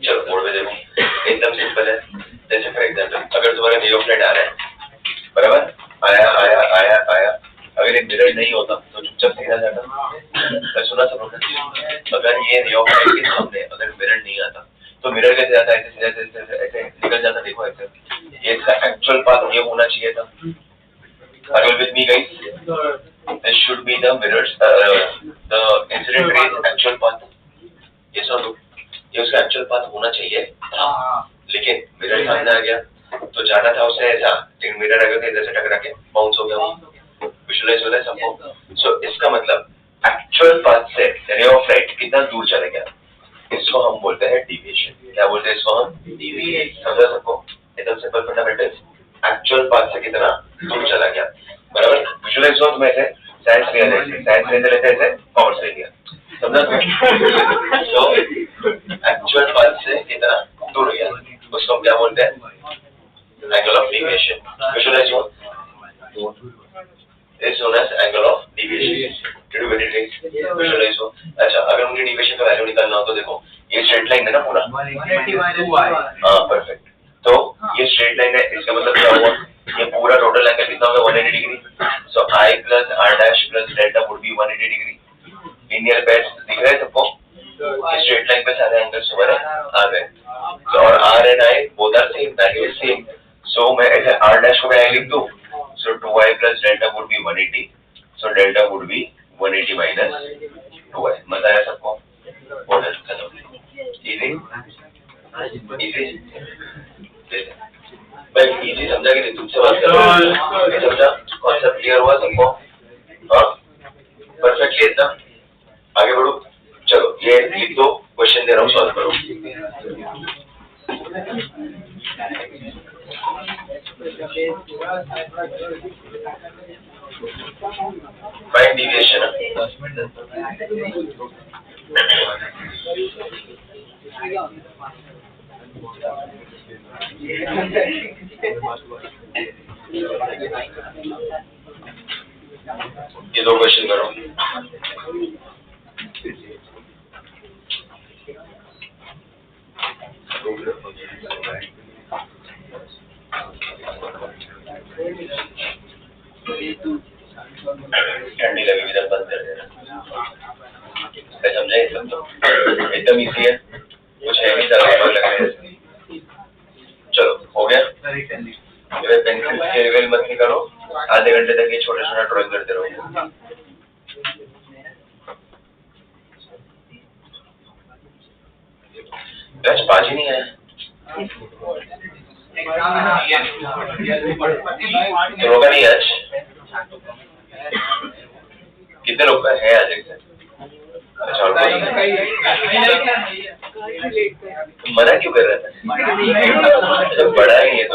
चलो बोर्ड में देखो, एकदम सिंपल है। जैसे फॉर एग्जाम्पल अगर तुम्हारा नियोफ्लाइट आ रहा है, बराबर, आया आया आया आया, अगर ये मिरर नहीं होता तो चुपचाप सीधा जाता। मैं सुना सब लोग, अगर ये नियोफ्लाइट के सामने अगर मिरर नहीं आता तो मिरर कैसे जाता है, ऐसे ऐसे ऐसे ऐसे निकल जाता। देखो ऐसे, ये इसका एक्चुअल पाथ ये होना चाहिए था। Are you with me guys? This should be the mirrors, the incident rays actual path. Yes or no? ये उसका एक्चुअल पाथ होना चाहिए, लेकिन मिरर सामने आ गया तो जाना था उसने ऐसा, लेकिन मिरर अगर इधर से टकरा के बाउंस हो गया। विजुअलाइज हो रहा है सबको? सो इसका मतलब एक्चुअल पाथ से रे ऑफ लाइट कितना दूर चला गया, इसको हम बोलते हैं डिविएशन। क्या बोलते हैं इसको हम? डिविएशन। समझा सबको? एकदम सिंपल फंडामेंटल, एक्चुअल पाथ से कितना दूर चला गया, बराबर। विजुअलाइज हो तुम्हें ऐसे, साइंस में ऐसे, साइंस में लेते ऐसे, कॉमर्स ले लिया, समझा? तो एक्चुअल पाथ से कितना दूर गया उसको हम क्या बोलते हैं? Angle of deviation. विजुअलाइज हो, is known as angle of deviation. Did you get it? Visualise हो। अच्छा, अगर मुझे डिविएशन का वैल्यू निकालना हो तो देखो, ये स्ट्रेट लाइन है ना पूरा, हाँ परफेक्ट। तो ये स्ट्रेट लाइन है, इसका मतलब क्या हुआ, ये पूरा टोटल एंगल कितना होगा? 180 degree. So I plus R dash plus delta would be 180 degree. Linear pairs दिख रहे हैं सबको? स्ट्रेट लाइन पे सारे एंगल्स हमारे आ गए। तो और R and I both are same, value is same. So मैं ऐसे R डैश को मैं लिख दूं, so 2I plus delta would be 180। So delta would be 180 minus 2I। मजा आया सबको? इजी इजी भाई, इजी समझा कि नहीं? तुमसे बात कर रहा हूँ, समझा? कॉन्सेप्ट क्लियर हुआ सबको? हाँ परफेक्टली एकदम। आगे बढ़ो, चलो ये लिख दो, क्वेश्चन दे रहा हूँ, सॉल्व करो। Find deviation. ये दो क्वेश्चन करो। ठंडी लगी इधर बंद कर देना, समझे? एकदम इजी है, कुछ है नहीं, ज्यादा लग रहा है। चलो हो गया। पेंसिल से रिवेल मत निकालो, आधे घंटे तक ये छोटा छोटा ड्राइंग करते रहो। आज पाँच ही नहीं है, तो होगा नहीं आज। कितने लोग है आज एग्जाम? अच्छा, मना क्यों कर रहा था? बड़ा ही है तो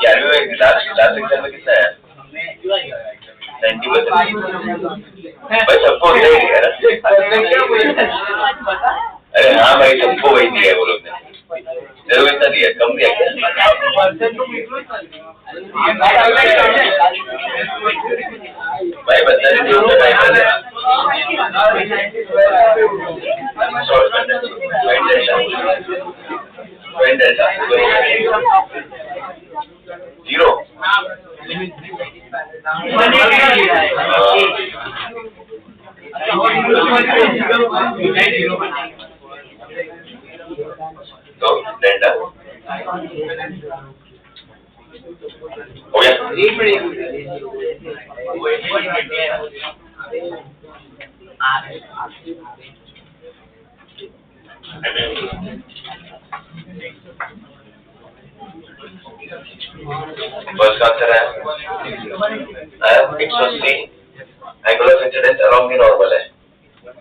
11वीं लास्ट एग्जाम में कितना है? 90%। भाई सबको होता ही है ना? अरे हाँ भाई, सबको वही दिया है वो लोग ने। जरूर इतना दिया, कम दिया क्या? भाई बता रहे जीरो। तो डेल्टा हो गया। फर्स्ट आंसर है 180 angle of incidence along the normal है,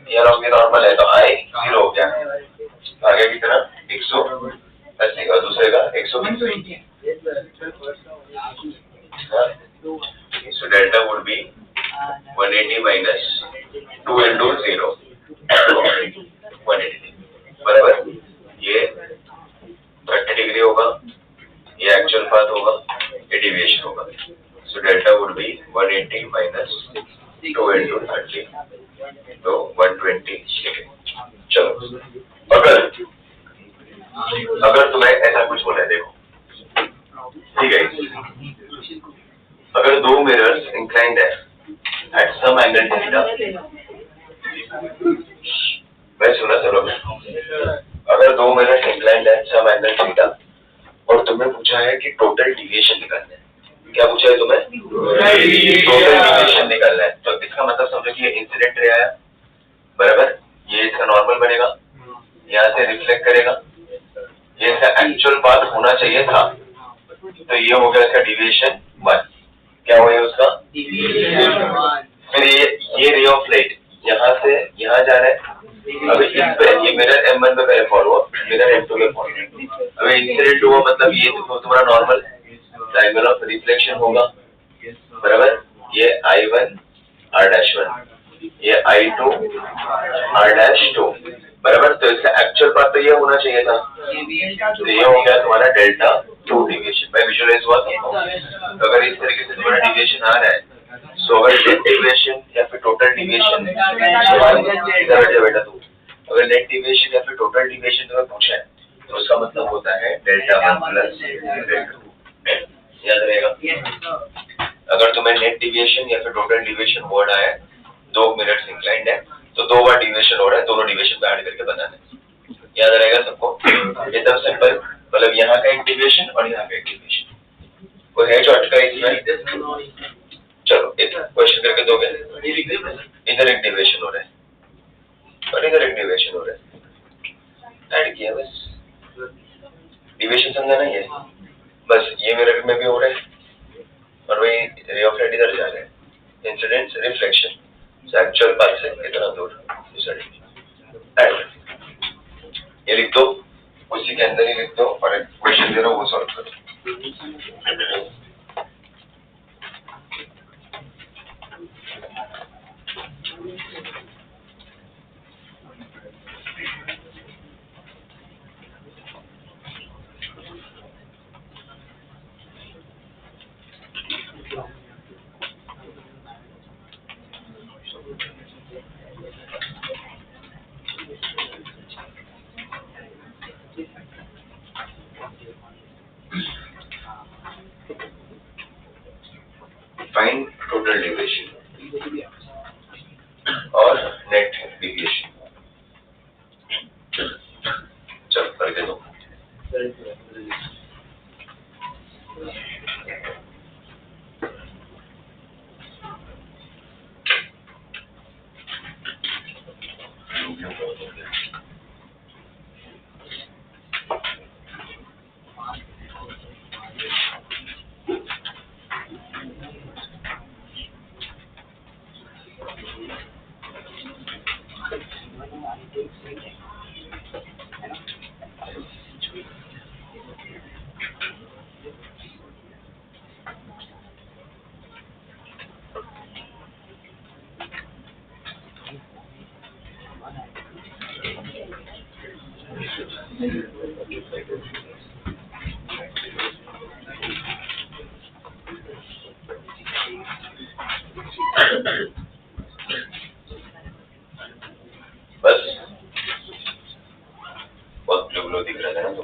ये अलोंग द नॉर्मल है, तो आई 0 हो गया। आगे की तरह 180 और दूसरे का 120। So delta would be 180 minus 2 into 0, 180, बराबर। ये 30 डिग्री होगा, ये एक्चुअल पाथ होगा, ये डिविएशन होगा। So delta would be 180 minus 2 into 30, तो 120 डिग्री। चलो अगर अगर तुम्हें ऐसा कुछ बोला है, देखो ठीक है, अगर दो मिरर्स इंक्लाइंड है एट सम एंगल थीटा, मैं सुना चलो, अगर दो मिरर्स इंक्लाइंड है सम एंगल थीटा और तुम्हें पूछा है कि टोटल डिविएशन निकालना है, क्या पूछा है तुम्हें? टोटल डिविएशन निकालना है। तो इसका मतलब समझो कि ये इंसिडेंट रे आया, बराबर, ये इसका नॉर्मल बनेगा, यहाँ से रिफ्लेक्ट करेगा, ये इसका एक्चुअल पाथ होना चाहिए था, तो ये हो गया इसका डिविएशन 1। क्या हुआ उसका? फिर ये रे ऑफ लाइट यहाँ से यहाँ जा रहा है, अभी इस पे ये मिरर M1 पे पहले फॉरवर्ड, मिरर M2 पे फॉरवर्ड, अभी इंसिडेंट हुआ, मतलब ये तुम्हारा नॉर्मल एंगल ऑफ रिफ्लेक्शन होगा, बराबर, ये I1 R'1, ये I2 R'2, बराबर, तो इसका एक्चुअल पाथ तो ये होना चाहिए था, तो ये हो गया तुम्हारा डेल्टा 2 डिविएशन। मैं विजुअलाइज हुआ तो अगर इस तरीके से तुम्हारा डिविएशन आ रहा है, सो अगर नेट डिविएशन या फिर टोटल डिविएशन, बेटा तू अगर नेट डिविएशन या फिर टोटल डिविएशन तुम्हें पूछा है तो उसका मतलब होता है डेल्टा 1 प्लस डेल्टा 2, याद रहेगा। अगर तुम्हें नेट डिविएशन या फिर टोटल डिविएशन वर्ड आया, दो मिरर्स इंक्लाइंड है तो दो बार डिविएशन हो रहा है, दोनों डिविएशन को ऐड करके बनाना है, याद रहेगा सबको, एकदम सिंपल, मतलब यहाँ का एक डिविएशन और यहाँ का एक डिविएशन, कोई है जो अटका इसमें? चलो एक क्वेश्चन करके दोगे, इधर एक डिविएशन हो रहा है और इधर एक डिविएशन हो रहा है, ऐड किया बस, डिविएशन समझा नहीं है, बस ये मिरर में भी हो रहा है और वही रे ऑफ लाइट इधर जा रहा है, इंसिडेंट रिफ्लेक्शन, एक्चुअल पाथ से इतना दूर, ऐड ये लिख दो, उसी के अंदर ही लिख दो और एक क्वेश्चन दे रहा हूँ वो सॉल्व करो। फाइंड टोटल डिविएशन और नेट डिविएशन, चलो करके दो। बस बहुत ब्लू ब्लू दिख रहा है ना, तो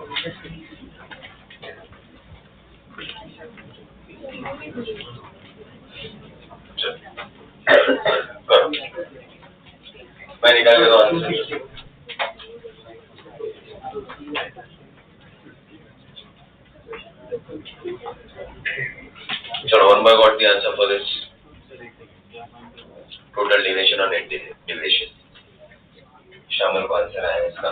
करो, मैं निकाल के दो आंसर। चलो one by got the answer for this total deviation और नेट डिविएशन। शामिल को आंसर आया इसका,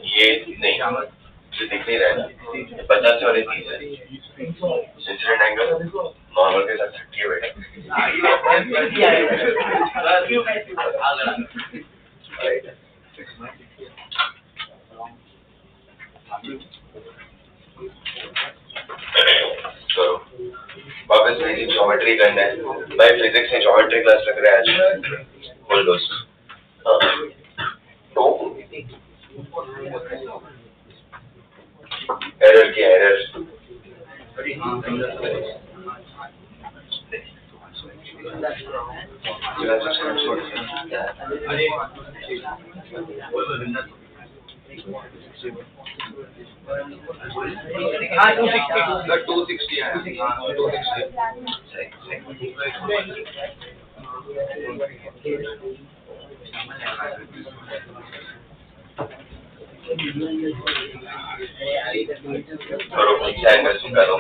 ये नहीं ये दिख नहीं रहा है ना, 50 वाली चीज है, इंसिडेंट एंगल नॉर्मल के साथ 30 है बेटा, करो वापस बेसिक ज्योमेट्री करना है, भाई फिजिक्स में ज्योमेट्री क्लास लग रहा है आज, बोल दोस्त। तो एरर की एरर हाँ 260 है 260 करो एंगल करो।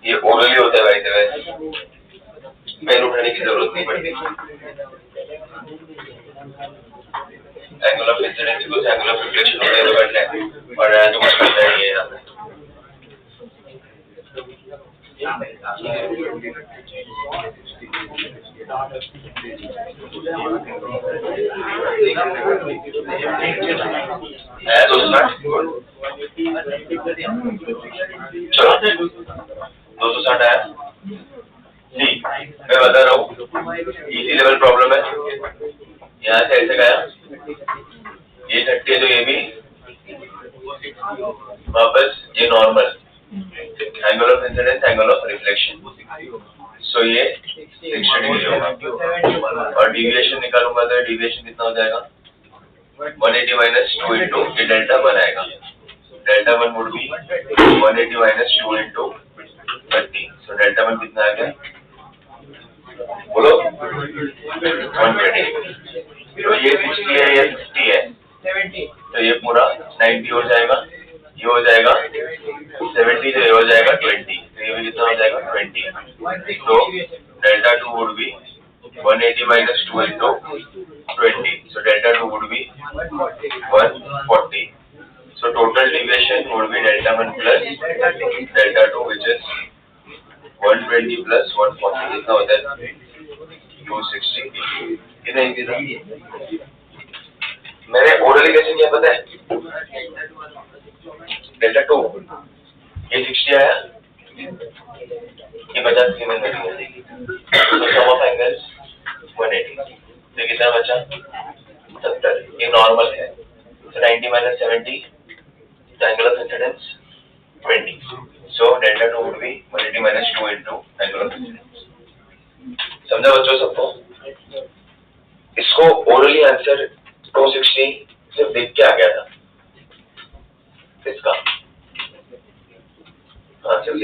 ये ओरली होता है भाई देवे, पेन उठाने की जरूरत नहीं पड़ती। एंगल ऑफ इंसिडेंस को एंगल ऑफ रिफ्लेक्शन होता है तो बैठना है और जो कुछ करना है ये है 260। चलो 260 आया। सी मैं बता रहा हूँ इजी लेवल प्रॉब्लम है। यहाँ से ऐसे गया, ये 30 है तो ये भी वापस ये normal, angle of incidence angle of reflection, so ये 60 डिग्री होगा। और डिविएशन निकालूंगा तो डिविएशन कितना हो जाएगा 180 माइनस 2 इंटू ये डेल्टा 1 आएगा। Delta 1 would be 180 minus 2 into 30, so delta 1 कितना आ गया बोलो 120। तो ये 60 है ये 60 है 70 तो ये पूरा 90 हो जाएगा, ये हो जाएगा 70 तो ये हो जाएगा 20, तो ये भी कितना हो जाएगा 20। तो delta 2 would be 180 minus 2 into 20, so delta 2 would be 140. So total deviation would be delta 1 plus delta 2, which is 120 plus 140. कितना होता है 260। कितना इजी था। मैंने ओरली कैसे किया पता है, डेल्टा 2 ये 60 आया, ये 50 की मैंने दिया, तो सम ऑफ एंगल्स 180, तो कितना बचा 70। ये नॉर्मल है, so 90 minus 70, the angle of incidence 20, so delta 2 would be 180 minus 2 into angle of incidence। समझा बच्चों सबको। इसको ओरली आंसर 260 सिर्फ देख के आ गया था इसका, हाँ सिर्फ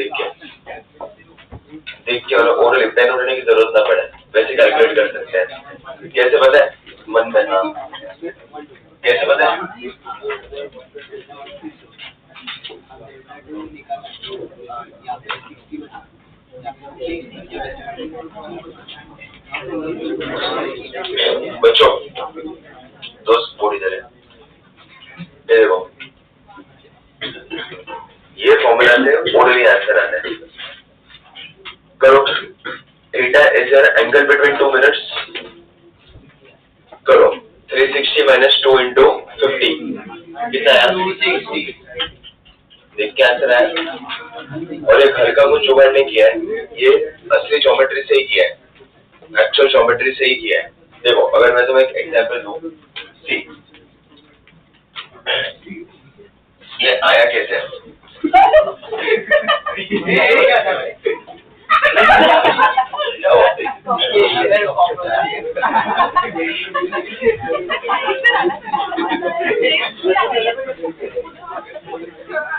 देख के और ओरली पेन उठाने की जरूरत ना पड़े, वैसे कैलकुलेट कर सकते हैं। कैसे पता है मन में, हाँ कैसे पता है बच्चों दोस्त बोर्ड इधर है, देखो ये फॉर्मूला से ओरली आंसर आता है। करो theta is an angle between 2 minutes, करो 360 माइनस 2 इंटू 50 कितना आया 260। देख के आंसर आया। और ये घर का कुछ जुगाड़ नहीं किया है, ये असली ज्योमेट्री से ही किया है, एक्चुअल ज्योमेट्री से ही किया है। देखो अगर मैं तुम्हें एक एग्जांपल दूं, सी ये आया कैसे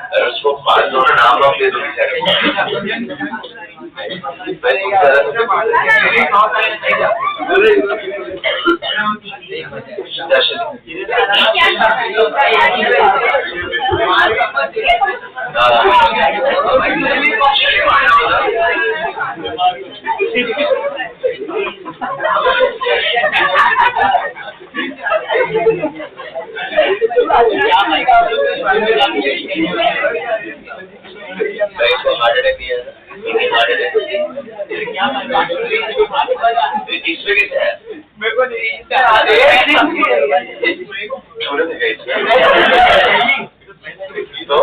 अरे उसको पास दोनों नाम वाम दे दो बेचारे हार्ट अटैक नहीं है, हार्ट अटैक इसमें कैसे है मेरे को नहीं छोड़े थे तो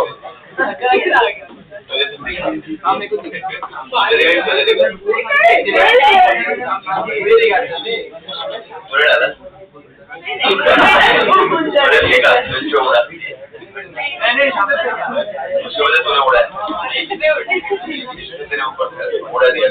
उड़ा दिया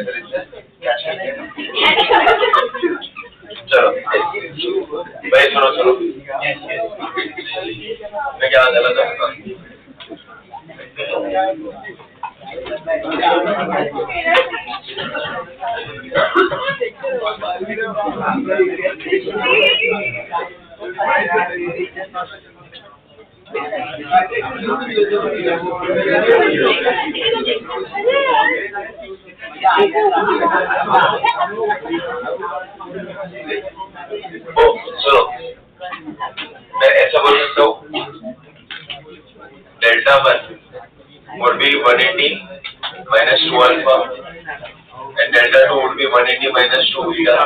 सुनो, मैं ऐसा बोल सकता हूँ, delta 1 would be 180 minus 2 alpha and delta 2 would be 180 minus 2 beta.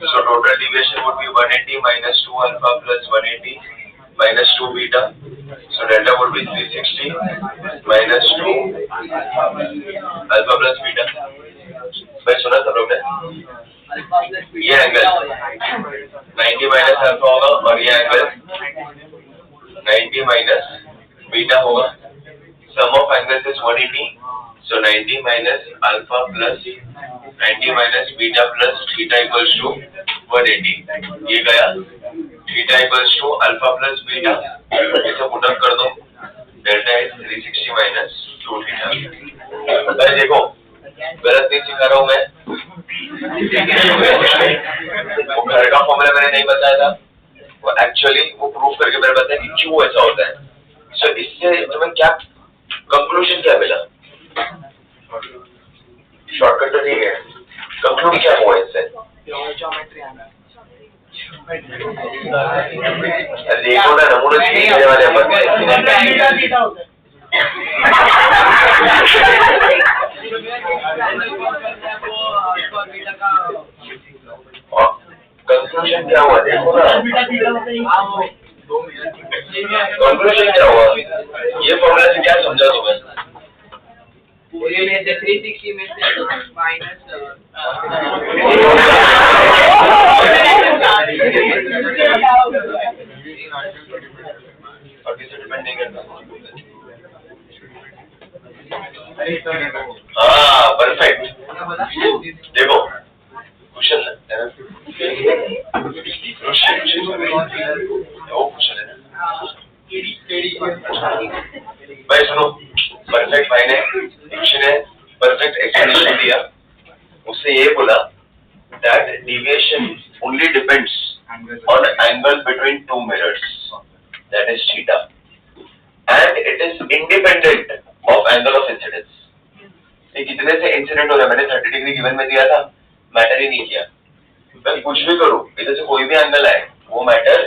So total deviation would be 180 minus 2 alpha plus 180 minus 2 beta. So delta would be 360 minus 2 alpha plus beta. भाई सुना सब लोग ने? ये एंगल 90 माइनस अल्फा होगा और ये angle 90 minus beta होगा. Sum of angles is 180. So 90 minus alpha plus 90 minus beta plus theta equals to 180. ये गया. Theta equals to alpha plus beta. इसे पुट अप कर दो. Delta is 360 minus 2 theta. भाई देखो, गलत नहीं सिखा रहा हूँ मैं. वो घर का फॉर्मूला मैंने नहीं बताया था. वो एक्चुअली वो प्रूव करके मैंने बताया कि क्यों ऐसा होता है. सो इससे तुम्हें क्या कंक्लूजन क्या मिला? शॉर्टकट तो ठीक है. कंक्लूड क्या हुआ इससे? देखो ना, नमूने सीखने वाले अपन. कंक्लूजन क्या हुआ? देखो ना, कंक्लूजन क्या हुआ? ये फॉर्मूला से क्या समझा तुम्हें? पूरे में से 360 में से माइनस डिपेंड नहीं करता. हाँ, परफेक्ट. देखो क्वेश्चन है ना, वो क्वेश्चन है भाई. सुनो, परफेक्ट भाई ने डिक्शन है, परफेक्ट एक्सप्लेनेशन दिया. उससे ये बोला that deviation only depends on the angle between two mirrors, that is theta, and it is independent of angle of incidence. ये कितने से इंसिडेंट हो रहा है? मैंने 30 डिग्री गिवन में दिया था, मैटर ही नहीं किया. मैं कुछ भी करूं, इधर से कोई भी एंगल आए, वो मैटर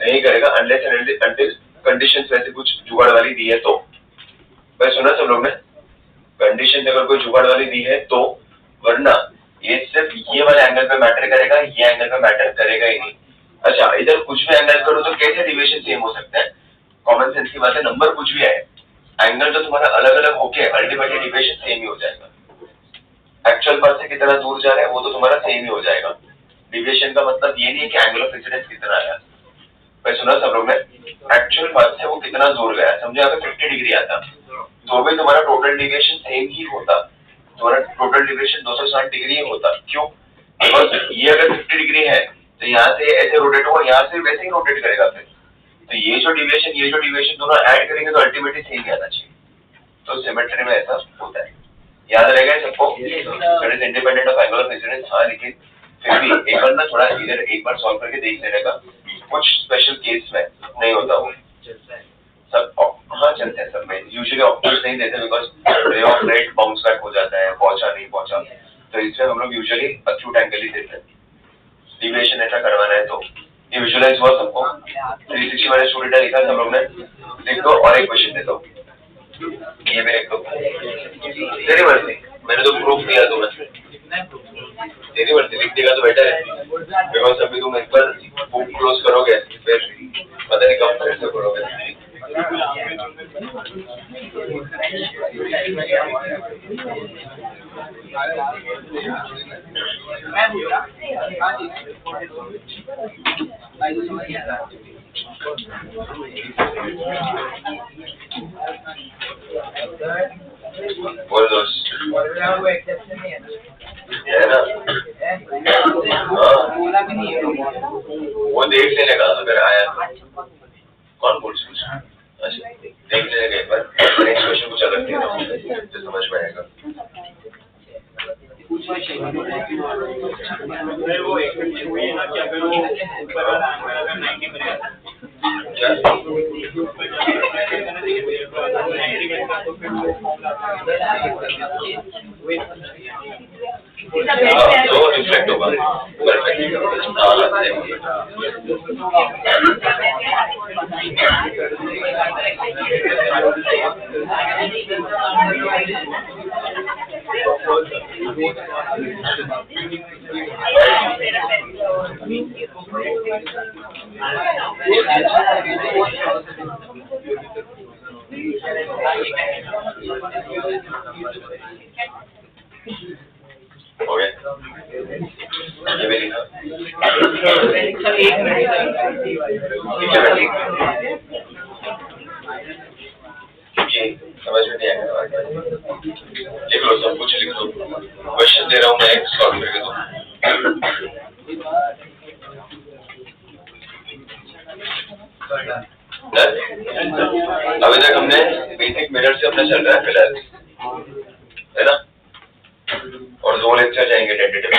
नहीं करेगा अनलेस एंड अंटिल कंडीशंस वैसे कुछ जुगाड़ वाली दी है तो. भाई सुना सब लोग ने? कंडीशन अगर कोई जुगाड़ वाली दी है तो, वरना ये सिर्फ ये वाले एंगल पे मैटर करेगा, ये एंगल पे मैटर करेगा ही नहीं. अच्छा, इधर कुछ भी एंगल करो तो कैसे डिविएशन सेम हो सकता है? कॉमन सेंस की बात है. नंबर कुछ भी है, एंगल तो तुम्हारा अलग अलग होके अल्टीमेटली डिविएशन सेम ही हो जाएगा. एक्चुअल पाथ से कितना दूर जा रहा है वो तो तुम्हारा सेम ही हो जाएगा. डिविएशन का मतलब ये नहीं है कि एंगल ऑफ इंसिडेंस कितना आया. भाई सुना सब लोग ने? एक्चुअल पाथ से वो कितना दूर गया. समझे, अगर 50 डिग्री आता तो भी तुम्हारा टोटल डिविएशन सेम ही होता. तुम्हारा टोटल डिविएशन 260 डिग्री ही होता. क्यों? बिकॉज ये अगर 50 डिग्री है तो यहाँ से ऐसे रोटेट होगा, यहाँ से वैसे ही रोटेट करेगा. फिर तो ये जो डिविएशन दोनों ऐड करेंगे तो अल्टीमेटली सेम ही आना चाहिए. तो सिमेट्री में ऐसा होता है. याद रहेगा सबको? It is independent of angle of incidence. हाँ, लेकिन फिर भी एक बार ना थोड़ा इधर एक बार सॉल्व करके देख लेने का. कुछ स्पेशल केस में नहीं होता वो सब. हाँ, चलते हैं सब में. यूजुअली ऑप्शंस नहीं देते because ray of light bounce back हो जाता है, पहुंचा नहीं पहुंचा. तो इसमें हम लोग यूजुअली अक्यूट एंगल ही देते हैं. डिविएशन ऐसा करवाना है तो ये विजुअलाइज हुआ सबको. 360 माइनस 2 थीटा लिखा सब लोग ने? लिख दो. और एक क्वेश्चन दे दो, ये भी लिख दो. तेरी मर्जी, मैंने तो प्रूफ किया तुम्हें. तेरी मर्जी, लिख देगा तो बेटर है. बिकॉज अभी तुम एक बार बुक क्लोज करोगे फिर पता नहीं कब फिर से करोगे. बोल दोस्त, है ना? वो देख लेने का अगर आया तो. कौन बोल सकता? अच्छा, देख लेने का एक बार. नेक्स्ट क्वेश्चन कुछ अलग नहीं है तो समझ में आएगा. सर वो एक हुई है ना कि अगर वो ऊपर वाला एंगल अगर 90 पर है क्या तो फिर वो तो रिफ्लेक्ट होगा परफेक्ट हो गया ये भी लिखा ये समझ में नहीं आएगा लिख लो सब कुछ लिख लो क्वेश्चन दे रहा हूँ मैं सॉल्व करके दो अभी तक हमने बेसिक मिरर से अपना चल रहा है फिलहाल है ना और 2 लेक्चर जाएंगे टेंटेटिव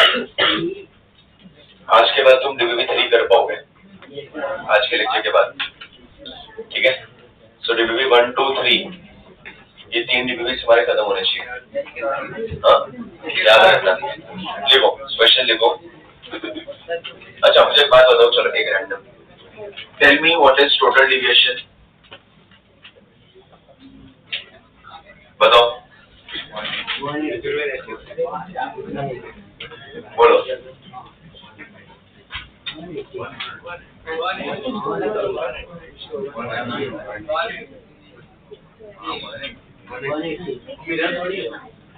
आज के बाद तुम डीबीबी 3 कर पाओगे आज के लेक्चर के बाद ठीक है सो डीबीबी 1 2 3 ये 3 डीबीबी हमारे खत्म होने चाहिए हाँ याद रखना लिखो क्वेश्चन लिखो अच्छा मुझे एक बात बताओ चलो एक random tell me what is total deviation बताओ बोलो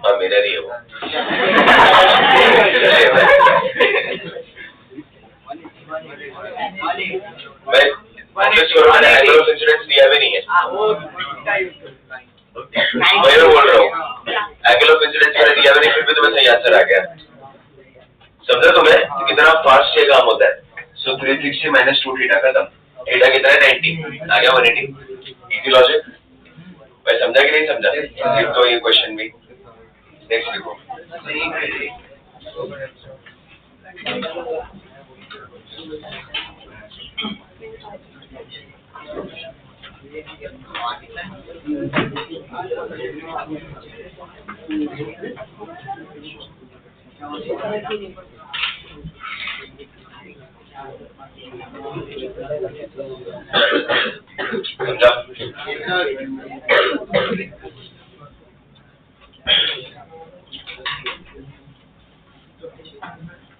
हाँ मिरर ही है वो मैंने एंगल ऑफ इंसिडेंस दिया भी नहीं है मैं बोल रहा हूँ एंगल ऑफ इंसिडेंस मैंने दिया भी नहीं फिर भी तुम्हें सही आंसर आ गया समझा तुम्हें तो कितना फास्ट ये काम होता है सो 360 माइनस 2 थीटा खत्म थीटा कितना है 90 आ गया 180 इजी लॉजिक मैं समझा कि नहीं समझा लिख दो ये क्वेश्चन भी नेक्स्ट लिखो समझा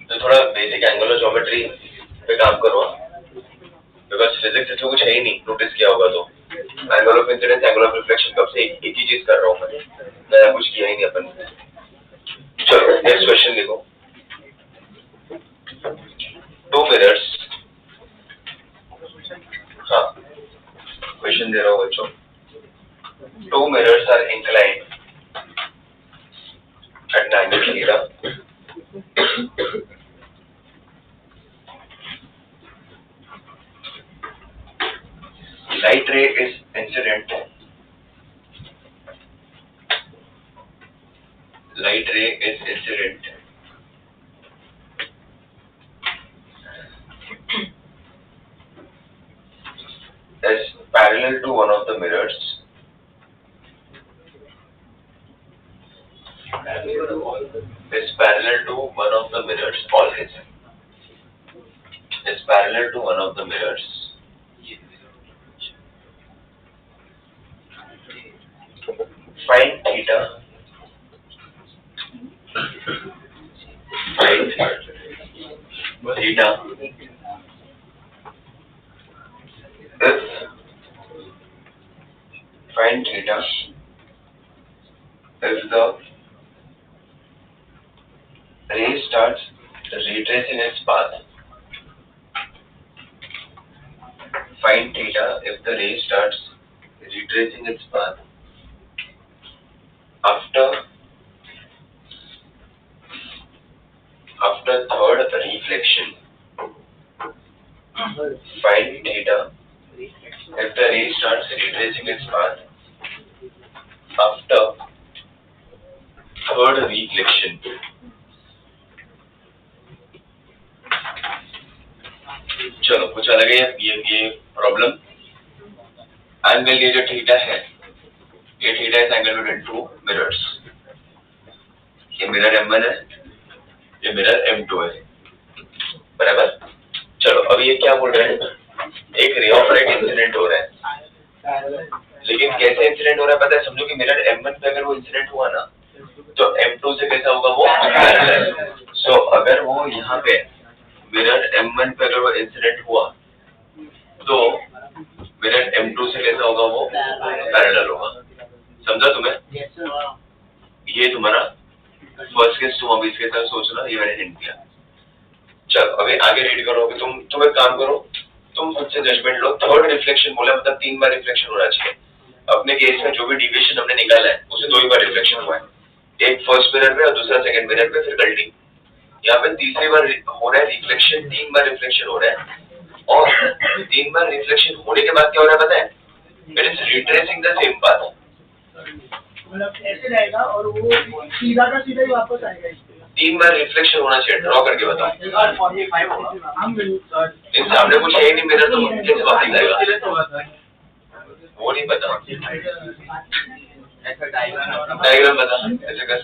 तो थोड़ा बेसिक एंगुलर ज्योमेट्री पे काम करो बिकॉज फिजिक्स इसमें कुछ है ही नहीं नोटिस किया होगा तो angle of incidence angle of reflection कब से एक ही चीज कर रहा हूँ मैं कुछ किया ही नहीं अपन चलो नेक्स्ट क्वेश्चन देखो 2 मिरर्स हाँ क्वेश्चन दे रहा हूँ बच्चों 2 mirrors are inclined at 90 theta light ray is incident is parallel to one of the mirrors always is parallel to one of the mirrors find theta if the ray starts retracing its path. Find theta if the ray starts retracing its path after third reflection. Find theta if the ray starts retracing its path after third reflection. चलो कुछ अलग है ये problem. Angle ये जो theta है, ये theta is angle between two mirrors. ये मिरर M1 है, ये मिरर M2 है, बराबर। चलो अब ये क्या बोल रहे हैं, एक रे ऑफ लाइट इंसिडेंट हो रहा है, लेकिन कैसे इंसिडेंट हो रहा है पता है? समझो कि मिरर M1 पे अगर वो इंसिडेंट हुआ ना, तो M2 से कैसा होगा वो पैरेलल। सो अगर वो यहाँ पे मिरर M1 पे अगर वो इंसिडेंट हुआ, तो मिरर M2 से कैसा होगा वो पैरेलल होगा। समझा तुम्हें? ये तुम्हारा फर्स्ट केस, तुम अभी इसके साथ सोचना, ये मैंने हिंट किया। चलो अभी आगे रीड करोगे तुम एक काम करो, तुम खुद से जजमेंट लो। थर्ड रिफ्लेक्शन बोला मतलब 3 बार रिफ्लेक्शन होना चाहिए। अपने केस में जो भी डिविएशन हमने निकाला है उसे 2 ही बार रिफ्लेक्शन हुआ है, एक फर्स्ट मिरर पे और दूसरा सेकंड मिरर पे, फिर गलती। यहाँ पे तीसरी बार हो रहा है रिफ्लेक्शन, 3 बार रिफ्लेक्शन हो रहा है। और 3 बार रिफ्लेक्शन होने के बाद क्या हो रहा है पता है? It is retracing the same path. मतलब ऐसे रहेगा और वो सीधा का सीधा ही वापस आएगा। 3 बार रिफ्लेक्शन होना चाहिए। ड्रॉ करके बताओ। सामने कुछ है ही नहीं मिरर, तो कैसे वापस आएगा? वो नहीं पता। डायग्राम बता ऐसे कर।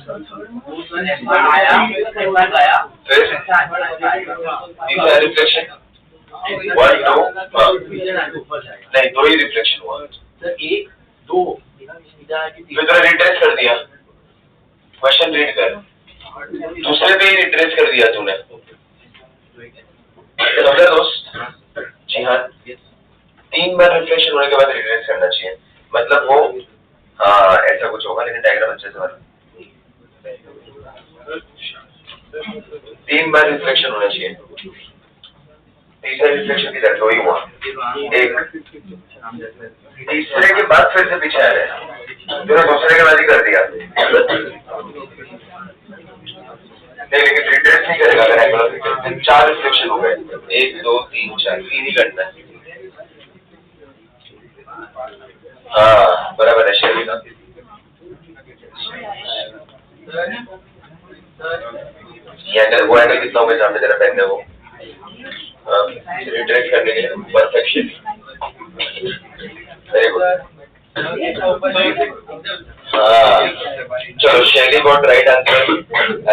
फिर तीसरा रिफ्लेक्शन 1 2 नहीं, 2 ही रिफ्लेक्शन हुआ। 1 2 फिर तो रिट्रेस कर दिया। क्वेश्चन रीड कर, दूसरे पे ही रिट्रेस कर दिया तूने। समझा दोस्त? जी हाँ, 3 बार रिफ्लेक्शन होने के बाद रिट्रेस करना चाहिए। मतलब वो हाँ ऐसा कुछ होगा, लेकिन डायग्राम अच्छे से बना। 3 बार रिफ्लेक्शन होना चाहिए। तीसरा रिफ्लेक्शन किधर? 2 ही हुआ। एक तीसरे के बाद फिर से पीछे आ रहे हैं, तूने दूसरे के बाद ही कर दिया। नहीं लेकिन रिट्रेस नहीं करेगा अगर एंगल ऑफ रिट्रेस। 4 रिफ्लेक्शन हो गए, 1 2 3 4, 3 ही करना है। हाँ बराबर है शैली का। ये एंगल, वो एंगल कितना होगा जहाँ पे तेरा पेन है वो रिट्रेस करने के लिए परफेक्शन। Very good. हाँ चलो, Shaily got right answer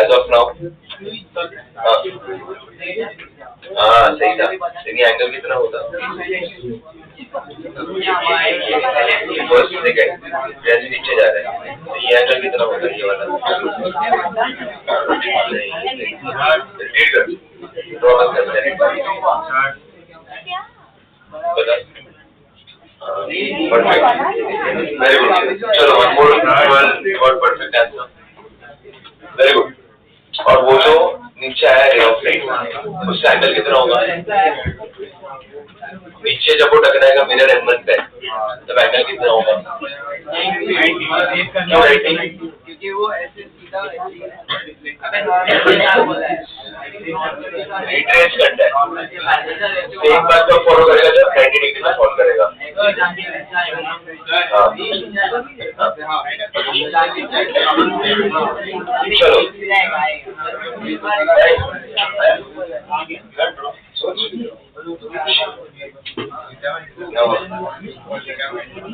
as of now. हाँ सही था, लेकिन एंगल कितना होता? फर्स्ट सेकंड जैसे नीचे जा रहे हैं, तो ये एंगल कितना होता है? ये वाला रीड कर, ड्रॉ मत कर। Very good. चलो one more, got perfect answer. Very good. और वो जो नीचे आया रे ऑफ लाइट, उसका एंगल कितना होगा? नीचे जब वो टकराएगा मिरर M1 पे, तब एंगल कितना होगा? क्यों 80? क्योंकि वो ऐसे सीधा रिट्रेस करता है, सेम बात को फॉलो करेगा जब 90 डिग्री में फॉलो करेगा। चलो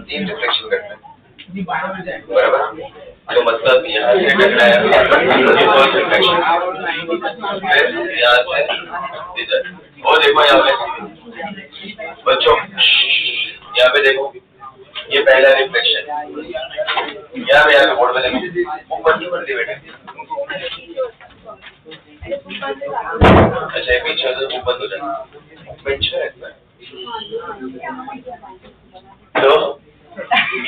तीन रिफ्लेक्शन करते हैं, बराबर। तो मतलब यहाँ से टकराया फर्स्ट रिफ्लेक्शन, फिर यहाँ से इधर। और देखो यहाँ पे बच्चों, यहाँ पे देखो ये पहला रिफ्लेक्शन। यहाँ पे बोर्ड में देखो, ऊपर नहीं बढ़ती बेटे। अच्छा पीछे तो ऊपर हो जाए, तो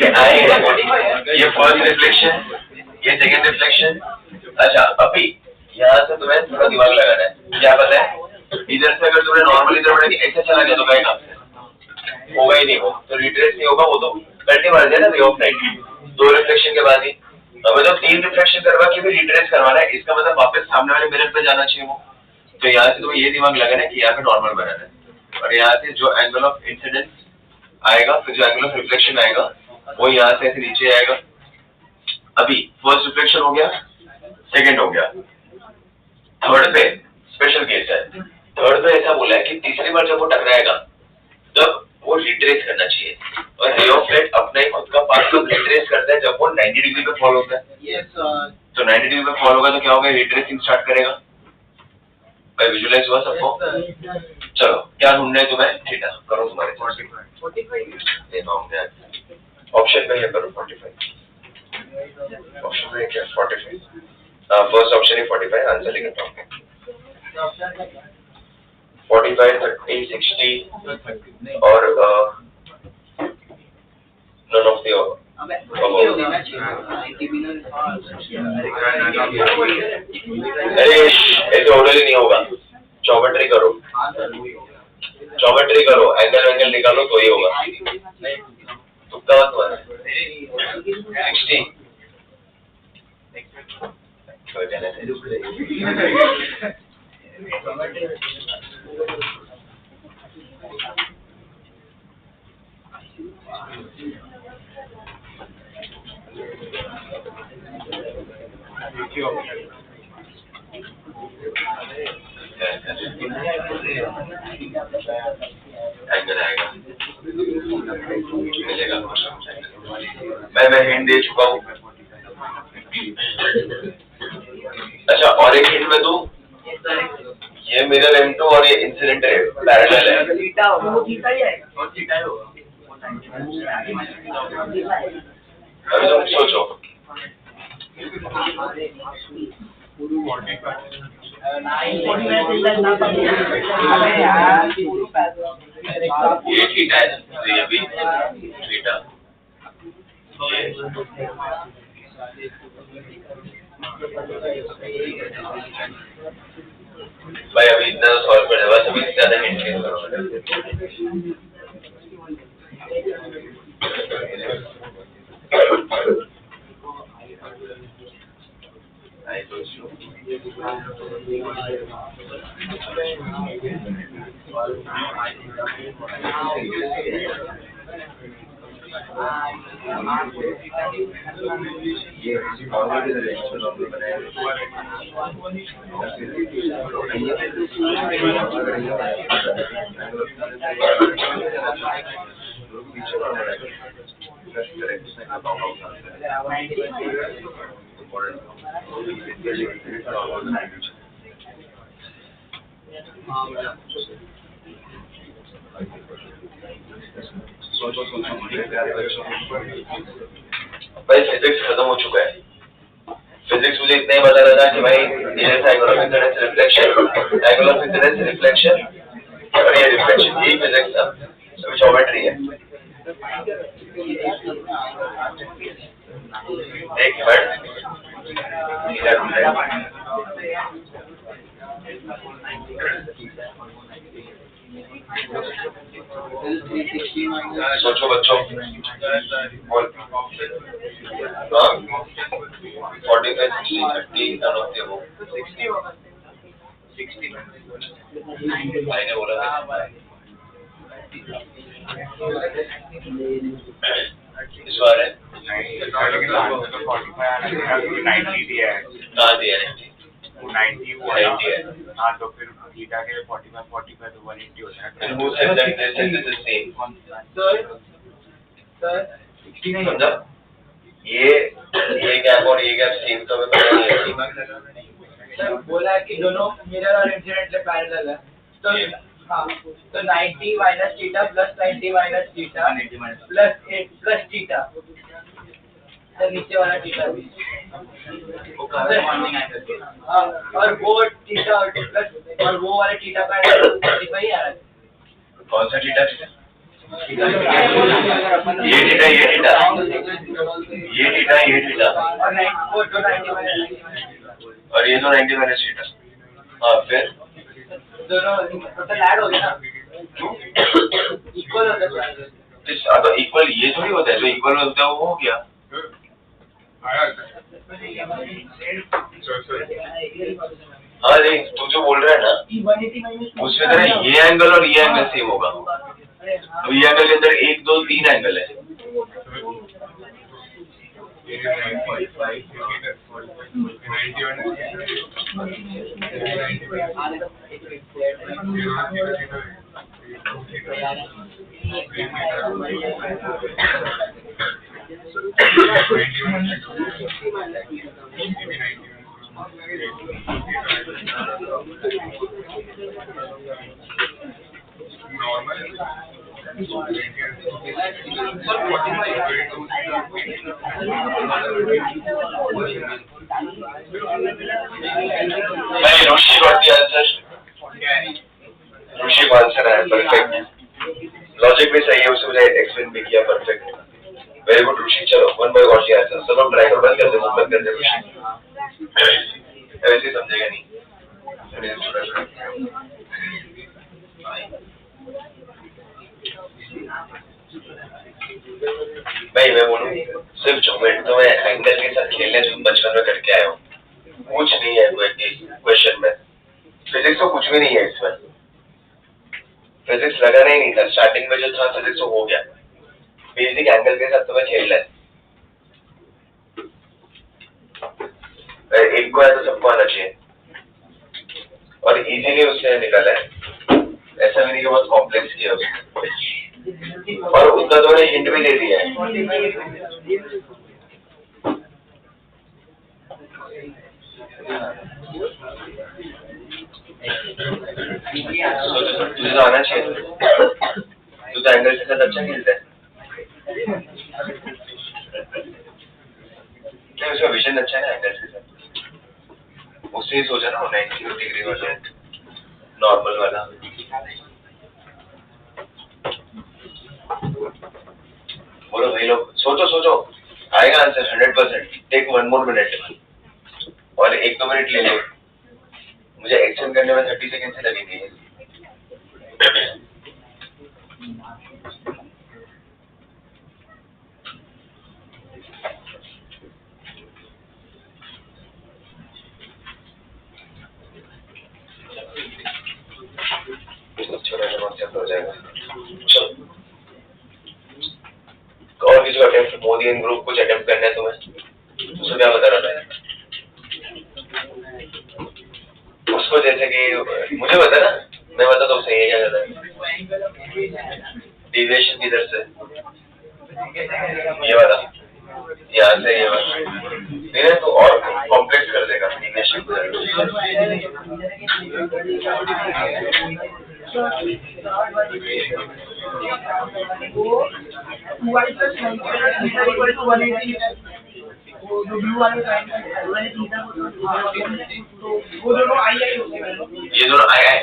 ये आएगा, ये फर्स्ट रिफ्लेक्शन, ये सेकंड रिफ्लेक्शन। अच्छा अभी यहाँ से तुम्हें थोड़ा दिमाग लगाना है। क्या पता है, इधर से अगर तुम्हें नॉर्मल इधर बढ़ेगी, ऐसे चला गया तो गएगा, होगा ही नहीं, वो तो रिट्रेस नहीं होगा, वो तो पलटी मार दिया ना रे ऑफ लाइट 2 रिफ्लेक्शन के बाद ही। हमें तो 3 रिफ्लेक्शन करवा के भी रिट्रेस करवाना है, इसका मतलब वापस सामने वाले मिरर पे जाना चाहिए वो। तो यहाँ से तुम्हें ये दिमाग लगाना है कि यहाँ पे नॉर्मल बनाना है, और यहाँ से जो एंगल ऑफ इंसिडेंस आएगा, फिर जो एंगल ऑफ रिफ्लेक्शन आएगा, वो यहाँ से ऐसे नीचे आएगा। अभी फर्स्ट रिफ्लेक्शन हो गया, सेकंड हो गया, थर्ड पे स्पेशल केस है, थर्ड में ऐसा बोला है कि तीसरी बार जब वो टकराएगा तब वो रिट्रेस करना चाहिए, और रे ऑफ लाइट अपना ही खुद का पाथ कब रिट्रेस करता है, जब वो 90 डिग्री पे फॉल होता है। Yes, sir. तो 90 डिग्री पे फॉल होगा तो क्या होगा, रिट्रेसिंग स्टार्ट करेगा। भाई विजुअलाइज हुआ सबको? चलो क्या ढूंढना है तुम्हें, थीटा करो तुम्हारे 45. ऑप्शन में ये करो 45, ऑप्शन में क्या 45, फर्स्ट ऑप्शन ही 45 आंसर लिखता हूँ। 45, 30, 60 और none of the अबे ये हो गया ना अरे ऐसे ऑर्डर ही नहीं होगा, ज्योमेट्री करो, ज्योमेट्री करो, एंगल निकालो तो ही होगा। तुक्का मत मारो। 60 एंगल आएगा, मिलेगा। मैं हिंट दे चुका हूँ। अच्छा और एक हिंट में दूं, ये मिरर M2 और ये इंसिडेंट रे पैरेलल है। थीटा होगा, वो थीटा ही आएगा। और थीटा ही होगा। अभी तुम सोचो, ये थीटा है तो ये भी थीटा। भाई अभी इतना सॉल्व करने बस, अभी ज्यादा हिंट नहीं करो। भाई फिजिक्स खत्म हो चुका है। फिजिक्स मुझे इतना ही पता लगा कि भाई ये एंगल ऑफ इंसिडेंस रिफ्लेक्शन और ये रिफ्लेक्शन, यही फिजिक्स था। सभी ज्योमेट्री है। एक सोचो बच्चों, बोल 45, 60, 30 none of the above। 60 भाई ने बोला था। इस बार है 90 दिया है। कहाँ दिया है? 90 वो 90 है। हाँ तो फिर थीटा के 45 तो 180 हो जाएगा। And who said that this is same? Sir 60 नहीं समझा? ये गैप और ये गैप सेम तो हमें पता नहीं है। सर बोला कि दोनों मिरर और इंसिडेंट से पैरेलल है, तो हाँ तो 90 minus theta plus 90 minus theta plus 8 plus theta, sir नीचे वाला थीटा भी हाँ, और वो थीटा और प्लस और वो वाले थीटा का 45 आ रहा है। कौन सा थीटा? ये थीटा ये थीटा ये थीटा ये थीटा और 90 और ये तो 90 माइनस थीटा। हाँ फिर दोनों टोटल ऐड हो गया ना, इक्वल होता है। तो इक्वल ये थोड़ी होता है, जो इक्वल होता है वो हो गया। हाँ नहीं तू जो बोल रहा है ना उसमें तेरा ये एंगल और ये एंगल सेम होगा। तो ये एंगल के अंदर 1, 2, 3 एंगल है। भाई ऋषि got the answer. ऋषि को आंसर है परफेक्ट. लॉजिक भी सही है, उसने मुझे एक्सप्लेन भी किया परफेक्ट. वेरी गुड ऋषि. चलो one by got the answer. सब लोग ट्राई करो. बंद कर दे, बंद कर दे ऋषि. ऐसे ही समझेगा नहीं. भाई मैं बोलूं सिर्फ ज्योमेट्री तो मैं एंगल के साथ खेलने जो बचपन में करके आया हूँ. कुछ नहीं है क्वेश्चन में. फिजिक्स तो कुछ भी नहीं है इसमें. फिजिक्स लगाना ही नहीं था. स्टार्टिंग में जो था फिजिक्स तो हो गया. बेसिक एंगल के साथ तो मैं खेल रहा है. एक को है तो सबको आना चाहिए. और इजीली उसने निकाला है. ऐसा भी नहीं कि बहुत कॉम्प्लेक्स किया उसने. और उतना तो मैंने हिंट भी दे दिया है. तुझे तो आना चाहिए. तू तो एंगल के साथ अच्छा खेलता है. नहीं उसका विजन अच्छा है एंगल के साथ. उससे ही सोचा ना 90 डिग्री वाला नॉर्मल वाला. बोलो भाई लोग सोचो आएगा आंसर 100%. टेक 1 more minute और 1-2 मिनट ले लो. मुझे एक्शन करने में 30 सेकंड से लगेंगे. हो जाएगा. चलो और किसी अटेम्प्ट मोदी इन ग्रुप कुछ अटेम्प्ट करना है तुम्हें. उसको क्या बता रहा था उसको. जैसे कि मुझे बता ना, मैं बता तो सही है क्या कहता है. डिविएशन किधर से ये वाला यहाँ से ये वाला नहीं तो और कॉम्प्लेक्स कर देगा. डिविएशन ये दोनों आए.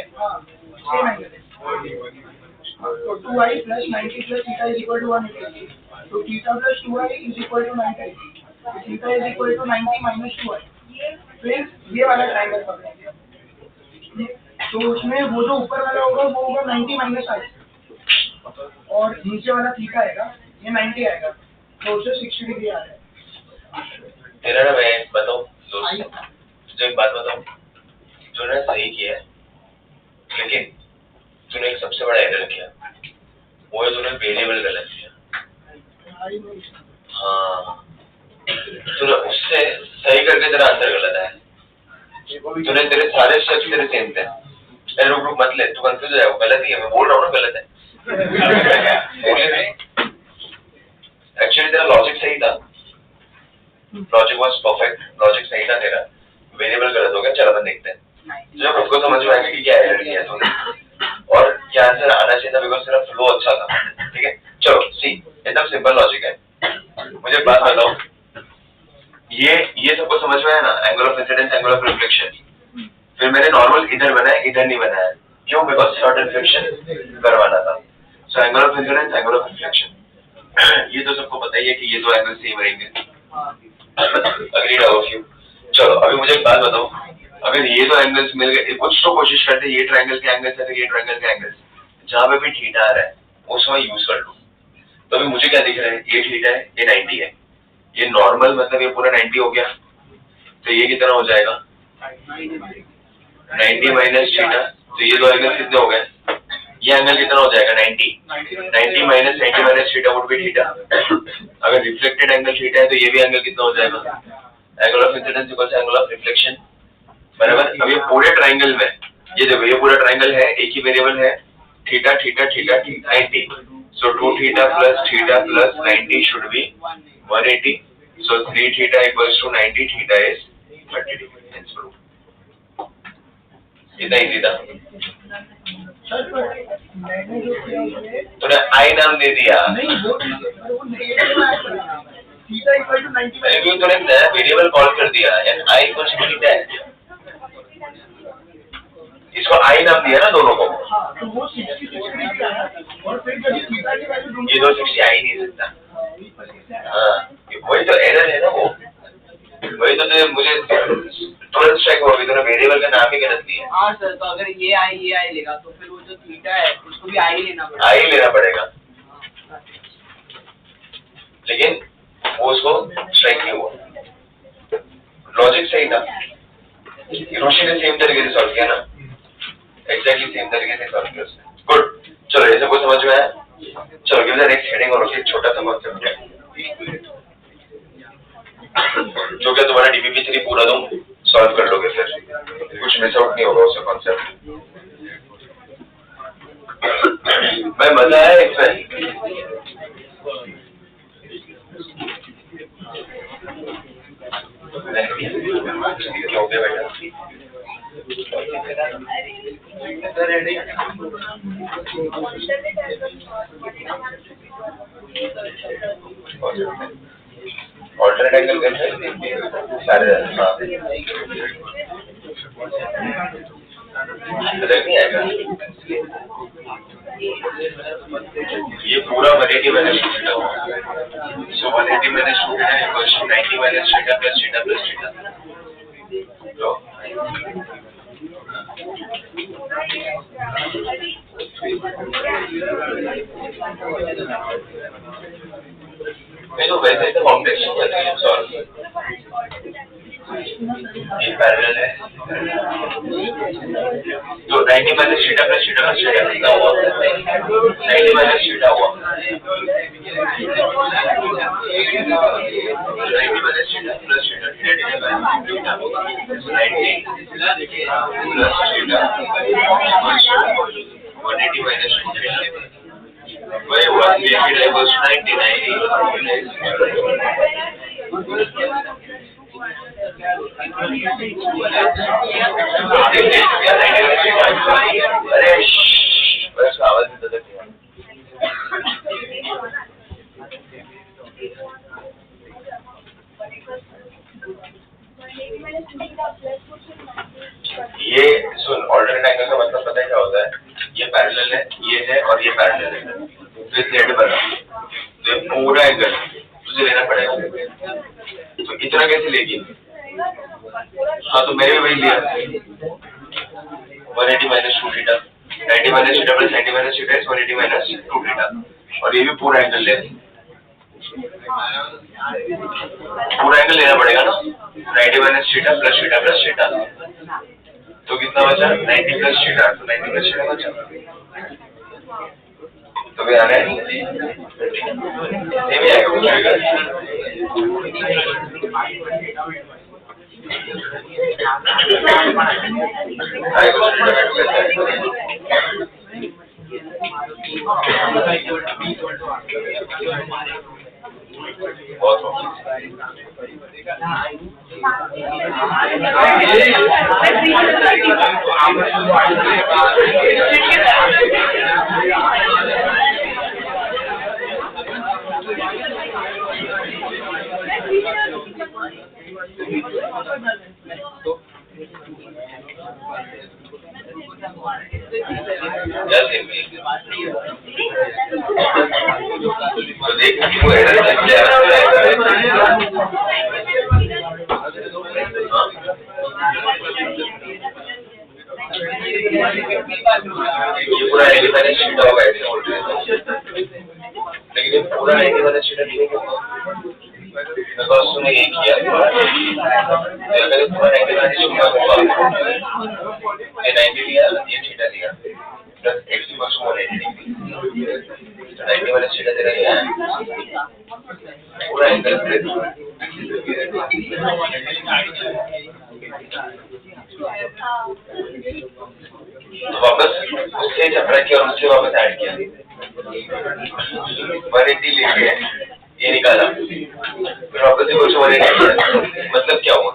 तो 2i plus 90 plus theta is equal to 180. So theta plus 2i is equal to 90. So theta is equal to 90 minus 2i. फिर ये वाला ट्रायंगल पकड़ेंगे. तो उसमें वो जो ऊपर वाला होगा वो होगा 90 minus i. और नीचे वाला थीटा आएगा ये 90 आएगा. तो उसे 60 डिग्री आ रहा है. तेरा ना मैं बताऊं दोस्त, तुझे एक बात बताऊं. तूने सही किया है लेकिन तूने एक सबसे बड़ा एरर किया. वो है तूने वेरिएबल गलत किया. हाँ तूने उससे सही करके तेरा आंसर गलत है. तूने तेरे सारे स्टेप्स तेरे सेम थे. रुक मत ले, तू कंफ्यूज हो जाएगा. गलत ही है, मैं बोल रहा हूँ ना गलत है. एक्चुअली तेरा लॉजिक सही था. Logic was perfect. लॉजिक सही था तेरा. वेरिएबल गलत हो गया. चलो अपन देखते हैं. जब हमको समझ में आएगा कि क्या एरर किया तूने और क्या आंसर आना चाहिए था. बिकॉज तेरा फ्लो अच्छा था. ठीक है चलो सी एकदम सिंपल लॉजिक है. मुझे एक बात बताओ, ये सबको समझ में आया ना. Angle of incidence, angle of reflection. फिर मैंने नॉर्मल इधर बनाया, इधर नहीं बनाया. क्यों? बिकॉज शॉर्ट रिफ्लेक्शन करवाना था. So angle of incidence, angle of reflection ये तो सबको पता ही है कि ये दो एंगल सेम रहेंगे. Agreed of you. चलो अभी मुझे एक बात बताओ, अगर ये दो एंगल्स मिल गए, कुछ तो कोशिश करते ये ट्रायंगल के एंगल्स है, ये ट्रायंगल के एंगल्स, जहां पे भी थीटा आ रहा है उस समय यूज कर लो. तो अभी मुझे क्या दिख रहा है, ये थीटा है, ये 90 है. ये नॉर्मल मतलब ये पूरा 90 हो गया. तो ये कितना हो जाएगा 90 माइनस थीटा. तो ये दो एंगल कितने हो गए. ये एंगल कितना हो जाएगा 90 minus 90 minus theta would be theta. अगर रिफ्लेक्टेड एंगल थीटा है तो ये भी एंगल कितना हो जाएगा angle of incidence equals angle of reflection, बराबर। अब ये पूरे ट्रायंगल में ये देखो, ये पूरा ट्रायंगल है, एक ही वेरिएबल है theta theta theta 90, so 2 theta plus 90 should be 180, so 3 theta equals to 90, theta is 30 degree, hence proof। इतना इजी था। सर पर मैंने जो किया उसमें तूने आई नाम दे दिया, नहीं वो नेगेटिव में ऐड करना है थीटा इक्वल टू 90 क्योंकि तूने नया वेरिएबल कॉल कर दिया and I equals to theta है, इसको आई नाम दिया ना दोनों को। हाँ तो वो 66 डिग्री आया और फिर जब थीटा की वैल्यू ये 260 आ ही नहीं सकता। हाँ वही तो एरर है ना, वो वही तो मुझे तुरंत स्ट्राइक हो गई, तूने वेरिएबल का नाम ही गलत दिया। हाँ सर, तो अगर ये आई लेगा तो फिर वो जो थीटा है उसको भी आई लेना पड़ेगा। आई लेना पड़ेगा, लेकिन वो उसको स्ट्राइक नहीं हुआ। लॉजिक सही था, रोशी ने सेम तरीके से सॉल्व किया ना, एग्जैक्टली सेम तरीके से सॉल्व किया उसने। गुड, चलो ये सबको समझ में आया। चलो गिव द नेक्स्ट हेडिंग और एक छोटा सा कॉन्सेप्ट है जो क्या तुम्हारा DPP3 पूरा तुम सॉल्व कर लोगे, फिर कुछ मिस आउट नहीं होगा उसका कॉन्सेप्ट। भाई मजा आया इसमें? क्या हो गया बेटा? ऑल्टरनेट एंगल कैसे सारे नहीं आएगा ये पूरा 180 माइनस थीटा हुआ, so 180 minus theta equals to 90 minus theta plus theta plus theta. तो नहीं तो वैसे तो कॉम्प्लेक्स हो जाता है सॉल्व। ये पैरेलल है तो 90 minus theta plus theta plus theta कितना हुआ? 90 माइनस थीटा हुआ, 90 minus theta plus theta theta theta 90 plus theta 180 minus theta वही हुआ, थीटा इक्वल्स 99। अरे बस आवाज नहीं बदल गया। ये सुन, ऑल्टरनेट एंगल का मतलब पता है क्या होता है? ये पैरेलल है, ये है और ये पैरेलल है, तो जेड बना, तो ये पूरा एंगल तुझे लेना पड़ेगा। तो इतना कैसे लेगी? हाँ तो मैंने भी वही लिया 180 minus 2 theta, 90 minus theta plus 90 minus theta is 180 minus 2 theta, और ये भी पूरा एंगल ले, पूरा एंगल लेना पड़ेगा ना, 90 minus theta plus theta plus theta, तो कितना बचा? 90 प्लस थीटा, तो 90 प्लस थीटा बचा। तो भी आ रहा है नहीं आएगा कुछ आएगा। पूरा 90 माइनस थीटा होगा ऐसे बोल रहे हैं, लेकिन ये पूरा 90 माइनस थीटा नहीं होगा बिकॉज तूने ये किया, अगर पूरा 90 माइनस थीटा होगा, ये 90 लिया, ये थीटा लिया plus x equals to 180 degree, तो 90 माइनस थीटा तेरा क्या है? पूरा एंगल वापस उससे सब्ट्रैक्ट किया और उससे वापस ऐड किया, 180 लेके ये निकाला, फिर वापस से कुछ 180 किया, मतलब क्या हुआ?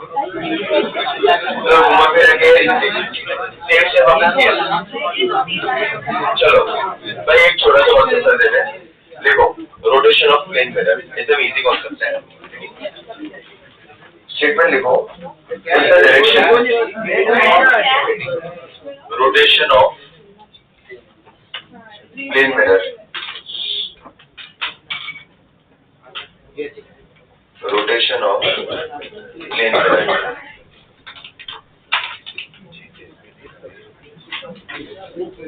तो घुमा फिर के सेम से वापस किया। चलो भाई एक छोटा सा कॉन्सेप्ट कर देते हैं, देखो रोटेशन ऑफ प्लेन मिरर एकदम इजी कॉन्सेप्ट है। स्टेटमेंट लिखो, direction rotation of plane mirror, rotation of plane mirror.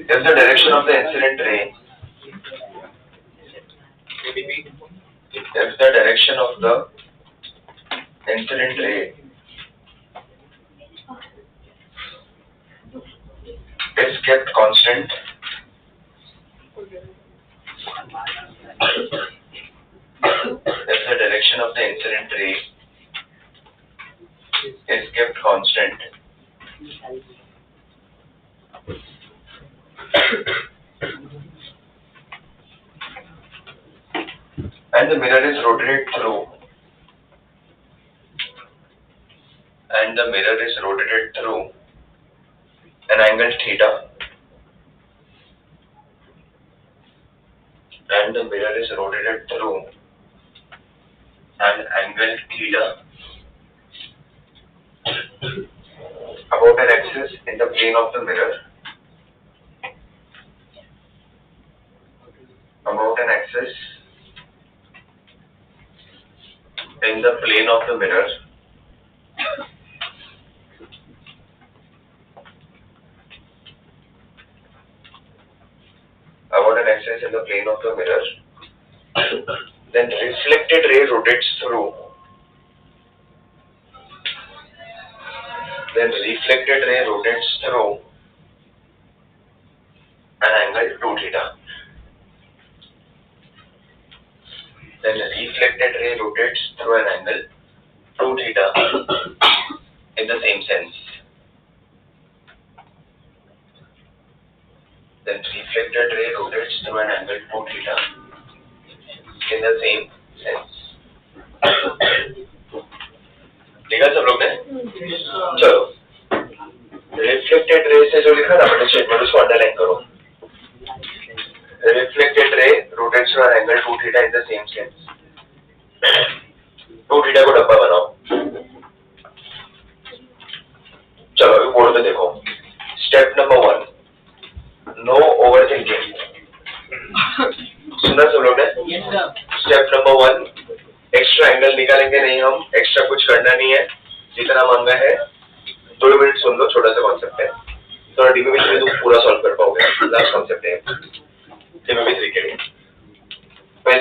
If the direction of the incident ray, if the direction of the incident ray is kept constant, if the direction of the incident ray is kept constant, and the mirror is rotated through, an angle theta, and the mirror is rotated through an angle theta about an axis in the plane of the mirror, about an axis in the plane of the mirror, about an axis in the plane of the mirror, then reflected ray rotates through, an angle 2 theta. Then the reflected ray rotates through an angle 2 theta in the same sense. Then reflected ray rotates through an angle 2 theta in the same sense. लिखा सब लोग ने? चलो reflected ray से जो लिखा ना मैंने स्टेटमेंट उसको अंडरलाइन करो। Reflected ray rotates through an angle 2 theta in the same sense. 2 theta को डब्बा बनाओ। चलो अभी बोर्ड पे देखो। Step number 1, no overthinking. सुना सब लोग ने? स्टेप नंबर 1, एक्स्ट्रा एंगल निकालेंगे नहीं हम, एक्स्ट्रा कुछ करना नहीं है, जितना मांगा है 2 मिनट सुन लो, छोटा सा कॉन्सेप्ट है, थोड़ा डीबीबी में तुम पूरा सॉल्व कर पाओगे। लास्ट कॉन्सेप्ट है डीबीबी 3 के लिए।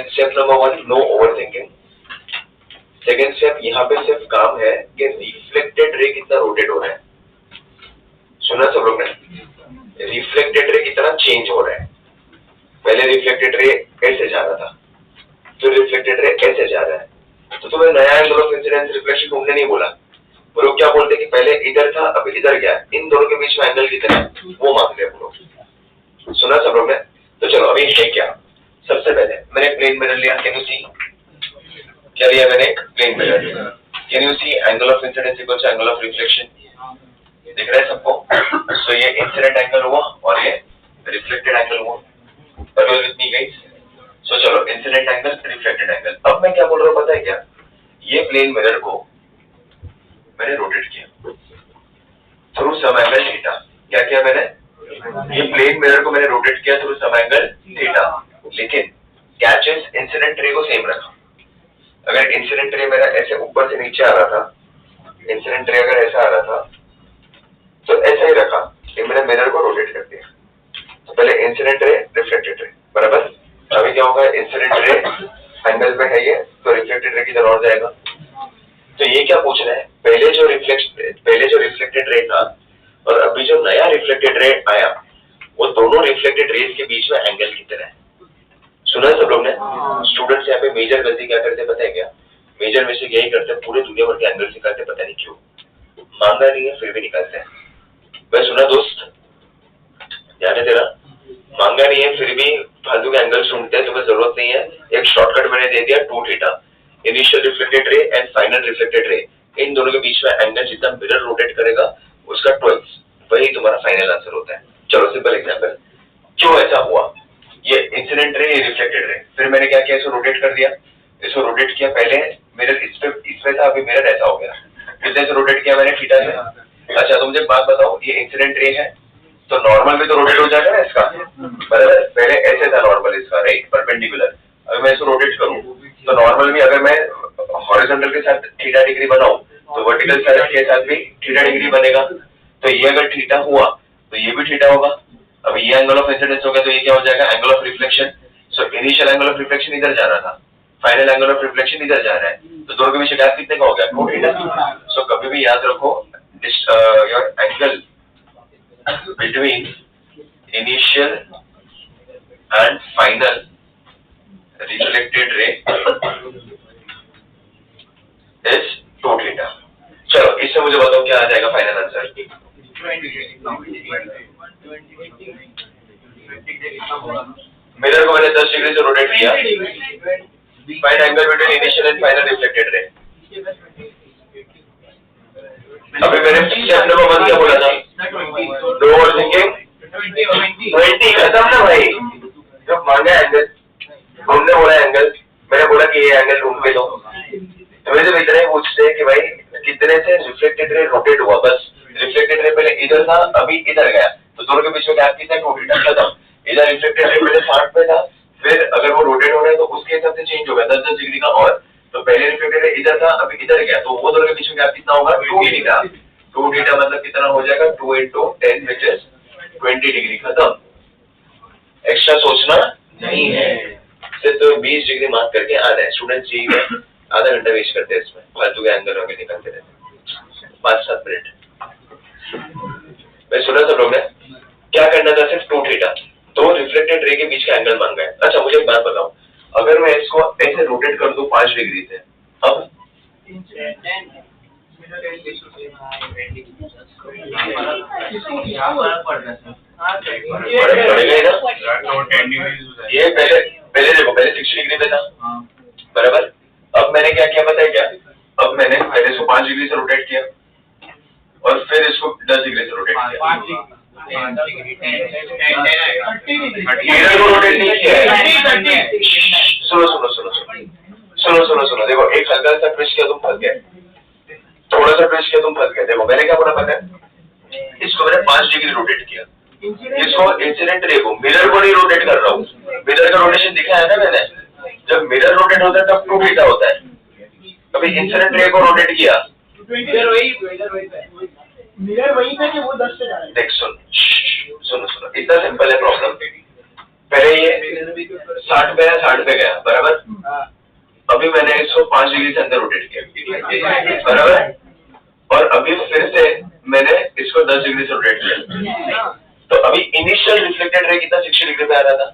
Step number 1, no overthinking. Second step, यहाँ पे सिर्फ काम है कि रिफ्लेक्टेड रे कितना रोटेट हो रहा है। सुना सब लोग ने? रिफ्लेक्टेड रे कितना चेंज हो रहा है। पहले रिफ्लेक्टेड रे ऐसे जा रहा था, तो रिफ्लेक्टेड रे ऐसे जा रहा है, तो तुम्हें नया एंगल ऑफ इंसिडेंस रिफ्लेक्शन तुमने नहीं बोला। वो लोग क्या बोलते कि पहले इधर था अब इधर गया, इन दोनों के बीच में एंगल कितना है वो मांग लिया वो लोग। सुना सब लोग ने? तो चलो अभी है क्या। सबसे पहले मैंने प्लेन मिरर लिया। Can you see? क्या लिया मैंने? एक plane mirror. Can you see angle of incidence equals to angle of reflection. दिख रहा है सबको? सो ये इंसिडेंट एंगल हुआ और ये रिफ्लेक्टेड एंगल हुआ। Are with me guys? So चलो इंसिडेंट एंगल, रिफ्लेक्टेड एंगल। अब मैं क्या बोल रहा हूँ पता है क्या? ये प्लेन मिरर को मैंने रोटेट किया थ्रू सम एंगल थीटा। क्या किया मैंने? ये प्लेन मिरर को मैंने रोटेट किया थ्रू सम एंगल थीटा, लेकिन कैच इज इंसिडेंट रे को सेम रखा। अगर इंसिडेंट रे मेरा ऐसे ऊपर से नीचे आ रहा था, इंसिडेंट रे अगर ऐसा आ रहा था तो ऐसा ही रखा, लेकिन मैंने मिरर को रोटेट कर दिया। तो पहले इंसिडेंट रे, रिफ्लेक्टेड रे, बराबर। अभी क्या होगा? इंसिडेंट रे एंगल पे है ये, तो रिफ्लेक्टेड रे की तरफ और जाएगा। तो ये क्या पूछ रहे हैं? पहले जो रिफ्लेक्टेड रे था और अभी जो नया रिफ्लेक्टेड रे आया, वो दोनों रिफ्लेक्टेड रेज के बीच में एंगल कितना है। सुना सब लोग ने? स्टूडेंट्स यहाँ पे मेजर गलती क्या करते पता है क्या? मेजर मिस्टेक यही करते हैं, पूरे दुनिया भर के एंगल्स निकालते, पता नहीं क्यों, मांगा नहीं है फिर भी निकालते हैं। मैं सुना दोस्त, ध्यान है तेरा, मांगा नहीं है फिर भी फालतू के एंगल्स ढूंढते हैं, तुम्हें जरूरत नहीं है। एक शॉर्टकट मैंने दे दिया, 2 theta, initial reflected ray and final reflected ray, इन दोनों के बीच में एंगल जितना मिरर रोटेट करेगा उसका 12, वही तुम्हारा फाइनल आंसर होता है। चलो सिंपल एग्जांपल, क्यों ऐसा हुआ, ये इंसिडेंट रे, ये रिफ्लेक्टेड रे, फिर मैंने क्या किया, इसको रोटेट कर दिया, इसको रोटेट किया, पहले मिरर इस पे था, अभी मिरर ऐसा हो गया, कितने से रोटेट किया मैंने, थीटा से। अच्छा तो मुझे बात बताओ, ये इंसिडेंट रे है तो नॉर्मल में तो रोटेट हो जाएगा ना इसका, बराबर, पहले ऐसे था नॉर्मल इसका, राइट, परपेंडिकुलर, अगर मैं इसको रोटेट करूं तो नॉर्मल में अगर मैं हॉरिजॉन्टल के साथ थीटा डिग्री बनाऊं तो वर्टिकल साइड के साथ भी थीटा डिग्री बनेगा, तो ये अगर थीटा हुआ तो ये भी थीटा होगा। अब ये एंगल ऑफ इंसिडेंस हो गया तो ये क्या हो जाएगा, angle of reflection. So initial angle of reflection इधर जा रहा था, फाइनल एंगल ऑफ रिफ्लेक्शन इधर जा रहा है, तो दोनों के बीच गैप कितने का हो गया, 2 थीटा। सो कभी भी याद रखो, your angle between initial and final reflected ray is 2 theta। चलो इससे मुझे बताओ क्या आ जाएगा फाइनल आंसर। मिरर को मैंने 10 डिग्री से रोटेट किया, find angle between initial and final reflected रे। अभी मैंने अपने को बंद क्या बोला था, नो ओवर थिंकिंग, 20 खत्म ना भाई, जब मांगा एंगल, हमने बोला एंगल, मैंने बोला कि ये एंगल ढूंढ के दो, तो मुझे तो इतना ही पूछते हैं कि भाई कितने से रिफ्लेक्टेड रे रोटेट हुआ, बस रिफ्लेक्टेड रे पहले इधर था अभी इधर गया, तो दोनों के बीच में गैप कितना, 2 थीटा खत्म। इधर रिफ्लेक्टेड रे पहले 60 पे था, फिर अगर वो रोटेट हो रहा है तो उसके हिसाब से चेंज होगा 10-10 डिग्री का, और तो पहले रिफ्लेक्टेड रे इधर था अभी इधर गया, तो वो दोनों के बीच में गैप कितना होगा, 2 थीटा। 2 थीटा मतलब कितना हो जाएगा, 2 into 10 which is 20 डिग्री, खत्म, एक्स्ट्रा सोचना नहीं है, सिर्फ तो 20 डिग्री मार्क करके आ रहा है। स्टूडेंट जी में आधा घंटा वेस्ट करते हैं इसमें, फालतू के एंगल वगैरह निकालते रहते, 5-7 मिनट। मैं सुना सब लोग ने क्या करना था, सिर्फ 2 थीटा, तो रिफ्लेक्टेड रे के बीच का एंगल मांगा है। अच्छा मुझे एक बात बताओ, अगर मैं इसको ऐसे रोटेट कर दूं 5 डिग्री से, अब पड़ेगा ही ना, ये पहले देखो, पहले 60 डिग्री पे था, बराबर। अब मैंने क्या किया पता है क्या, अब मैंने पहले इसको 5 डिग्री से रोटेट किया और फिर इसको 10 डिग्री से रोटेट किया, मिरर को रोटेट नहीं किया है। सुनो, देखो एक हल्का सा ट्विस्ट किया तुम फंस गए, थोड़ा सा ट्विस्ट किया तुम फंस गए। देखो मैंने क्या बोला पता है, इसको मैंने 5 डिग्री रोटेट किया, इसको इंसिडेंट रे को, मिरर को नहीं रोटेट कर रहा हूँ, मिरर का रोटेशन दिखाया है ना मैंने, जब मिरर रोटेट होता है तब 2 थीटा होता है, अभी इंसिडेंट रे को रोटेट किया, मिरर वही पे कि वो 10 पे जा रहा है। देख सुनो, इतना सिंपल है प्रॉब्लम। पहले ये 60 पे है, 60 पे गया, बराबर, अभी मैंने इसको 5 डिग्री से अंदर रोटेट किया, बराबर, और अभी फिर से मैंने इसको 10 डिग्री से रोटेट किया, तो अभी इनिशियल रिफ्लेक्टेड रे कितना 60 डिग्री पे आ रहा था,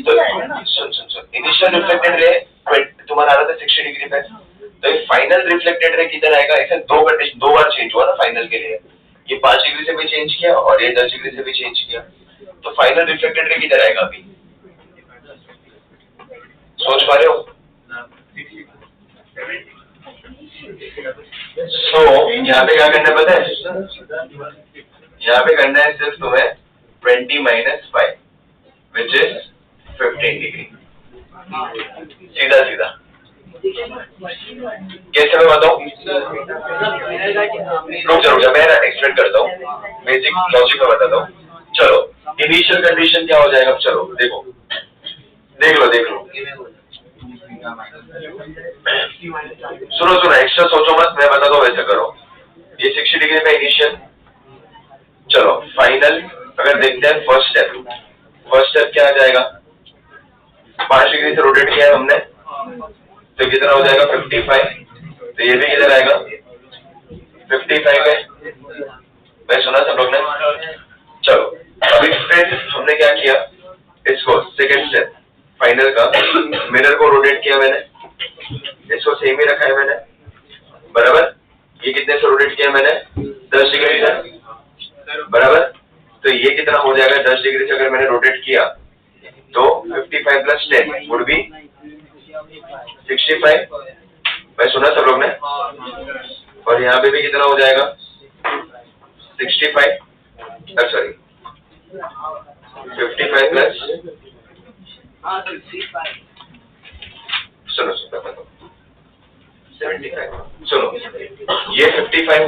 तो सुन, इनिशियल रिफ्लेक्टेड रे तुम्हारा आ रहा था 60 डिग्री पे, तो फाइनल रिफ्लेक्टेड रे किधर आएगा, इसे 2 बार चेंज हुआ ना फाइनल के लिए, ये 5 डिग्री से भी चेंज किया और ये 10 डिग्री से भी चेंज किया, तो फाइनल रिफ्लेक्टेड रे किधर आएगा, अभी सोच पा रहे हो। सो यहाँ पे क्या करना है पता है, यहाँ पे करना है सिर्फ तुम्हें 20 - 5 which is 15 डिग्री, सीधा कैसे मैं बताऊं, रुक जा मैं एक्सप्लेन करता हूँ, बेसिक लॉजिक में बताता हूँ। चलो इनिशियल कंडीशन क्या हो जाएगा, चलो देख लो, सुनो एक्स्ट्रा सोचो मत, मैं बताता हूँ वैसे करो। ये 60 डिग्री पे इनिशियल, चलो फाइनल अगर देखते हैं फर्स्ट स्टेप क्या आ जाएगा, 5 डिग्री से रोटेट किया है हमने, तो कितना हो जाएगा 55, तो ये भी किधर आएगा 55 है, मैं सुना सब लोग ने। चलो अभी फिर हमने क्या किया, इसको सेकंड स्टेप फाइनल का, मिरर को रोटेट किया मैंने, इसको सेम ही रखा है मैंने, बराबर। ये कितने से रोटेट किया मैंने, 10 डिग्री से, बराबर। तो ये कितना हो जाएगा, 10 डिग्री से अगर मैंने रोटेट किया तो 55 प्लस 10 वुड बी 65। भाई सुना सब लोग ने? और यहाँ पे भी कितना हो जाएगा, 65, सॉरी 55 प्लस, सुनो 75, सुनो ये 55